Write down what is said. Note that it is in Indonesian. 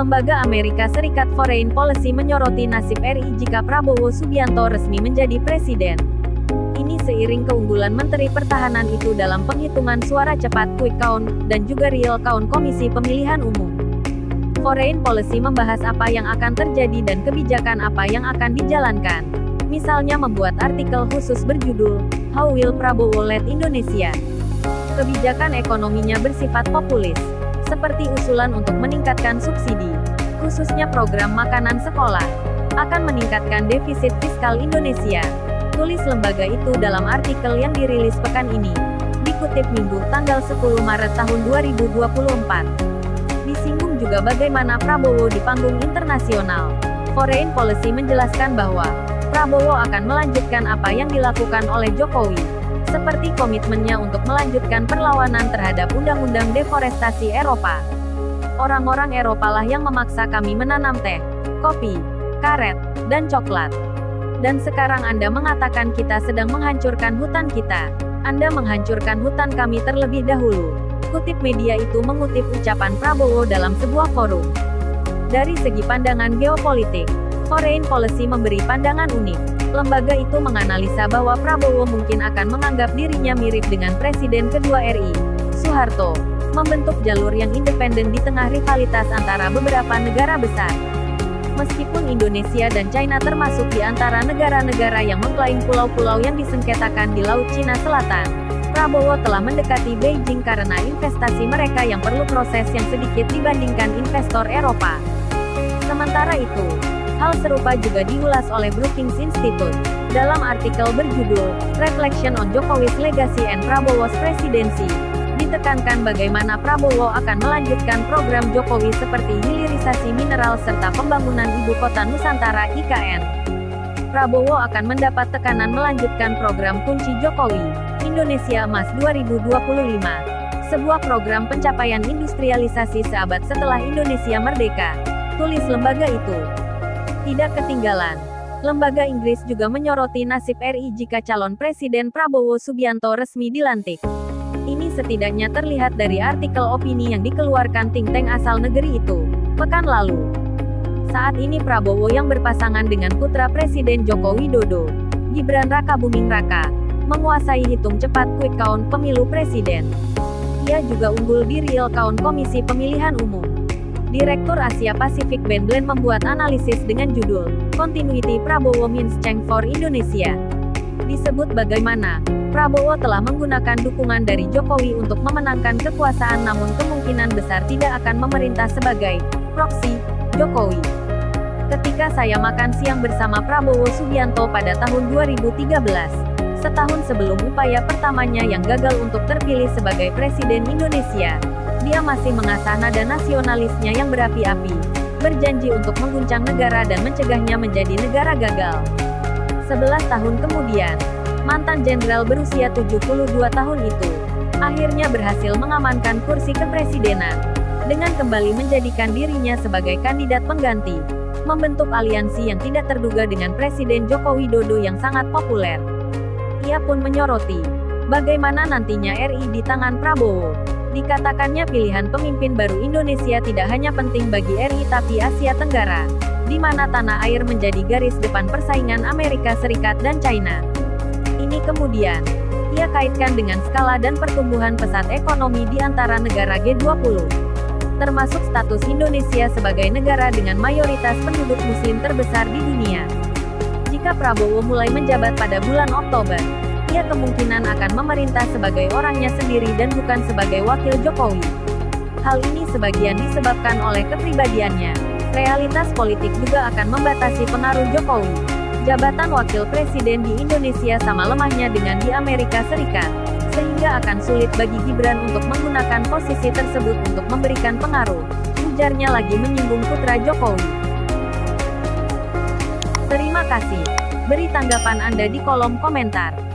Lembaga Amerika Serikat Foreign Policy menyoroti nasib RI jika Prabowo Subianto resmi menjadi presiden. Ini seiring keunggulan Menteri Pertahanan itu dalam penghitungan suara cepat quick count, dan juga real count Komisi Pemilihan Umum. Foreign Policy membahas apa yang akan terjadi dan kebijakan apa yang akan dijalankan. Misalnya membuat artikel khusus berjudul, How Will Prabowo Lead Indonesia? Kebijakan ekonominya bersifat populis, seperti usulan untuk meningkatkan subsidi, khususnya program makanan sekolah, akan meningkatkan defisit fiskal Indonesia. Tulis lembaga itu dalam artikel yang dirilis pekan ini, dikutip Minggu tanggal 10 Maret tahun 2024. Disinggung juga bagaimana Prabowo di panggung internasional. Foreign Policy menjelaskan bahwa Prabowo akan melanjutkan apa yang dilakukan oleh Jokowi, seperti komitmennya untuk melanjutkan perlawanan terhadap Undang-Undang Deforestasi Eropa. Orang-orang Eropa lah yang memaksa kami menanam teh, kopi, karet, dan coklat. Dan sekarang Anda mengatakan kita sedang menghancurkan hutan kita. Anda menghancurkan hutan kami terlebih dahulu. Kutip media itu mengutip ucapan Prabowo dalam sebuah forum. Dari segi pandangan geopolitik, Foreign Policy memberi pandangan unik. Lembaga itu menganalisa bahwa Prabowo mungkin akan menganggap dirinya mirip dengan Presiden kedua RI, Soeharto, membentuk jalur yang independen di tengah rivalitas antara beberapa negara besar. Meskipun Indonesia dan China termasuk di antara negara-negara yang mengklaim pulau-pulau yang disengketakan di Laut Cina Selatan, Prabowo telah mendekati Beijing karena investasi mereka yang perlu proses yang sedikit dibandingkan investor Eropa. Sementara itu, hal serupa juga diulas oleh Brookings Institute, dalam artikel berjudul, Reflection on Jokowi's Legacy and Prabowo's Presidency. Ditekankan bagaimana Prabowo akan melanjutkan program Jokowi seperti hilirisasi mineral serta pembangunan Ibu Kota Nusantara IKN. Prabowo akan mendapat tekanan melanjutkan program kunci Jokowi, Indonesia Emas 2025, sebuah program pencapaian industrialisasi seabad setelah Indonesia merdeka, tulis lembaga itu. Tidak ketinggalan, lembaga Inggris juga menyoroti nasib RI jika calon Presiden Prabowo Subianto resmi dilantik. Ini setidaknya terlihat dari artikel opini yang dikeluarkan think tank asal negeri itu, pekan lalu. Saat ini Prabowo yang berpasangan dengan putra Presiden Joko Widodo, Gibran Rakabuming Raka, menguasai hitung cepat quick count pemilu presiden. Ia juga unggul di real count Komisi Pemilihan Umum. Direktur Asia Pasifik Ben Bland membuat analisis dengan judul, Continuity Prabowo Means Change for Indonesia. Disebut bagaimana Prabowo telah menggunakan dukungan dari Jokowi untuk memenangkan kekuasaan namun kemungkinan besar tidak akan memerintah sebagai proksi Jokowi. Ketika saya makan siang bersama Prabowo Subianto pada tahun 2013, setahun sebelum upaya pertamanya yang gagal untuk terpilih sebagai Presiden Indonesia, dia masih mengasah nada nasionalisnya yang berapi-api, berjanji untuk mengguncang negara dan mencegahnya menjadi negara gagal. 11 tahun kemudian, mantan jenderal berusia 72 tahun itu, akhirnya berhasil mengamankan kursi kepresidenan, dengan kembali menjadikan dirinya sebagai kandidat pengganti, membentuk aliansi yang tidak terduga dengan Presiden Joko Widodo yang sangat populer. Ia pun menyoroti, bagaimana nantinya RI di tangan Prabowo. Dikatakannya pilihan pemimpin baru Indonesia tidak hanya penting bagi RI tapi Asia Tenggara, di mana tanah air menjadi garis depan persaingan Amerika Serikat dan China. Ini kemudian, ia kaitkan dengan skala dan pertumbuhan pesat ekonomi di antara negara G20, termasuk status Indonesia sebagai negara dengan mayoritas penduduk muslim terbesar di dunia. Jika Prabowo mulai menjabat pada bulan Oktober, ia kemungkinan akan memerintah sebagai orangnya sendiri dan bukan sebagai wakil Jokowi. Hal ini sebagian disebabkan oleh kepribadiannya. Realitas politik juga akan membatasi pengaruh Jokowi. Jabatan wakil presiden di Indonesia sama lemahnya dengan di Amerika Serikat, sehingga akan sulit bagi Gibran untuk menggunakan posisi tersebut untuk memberikan pengaruh, ujarnya lagi menyinggung putra Jokowi. Terima kasih. Beri tanggapan Anda di kolom komentar.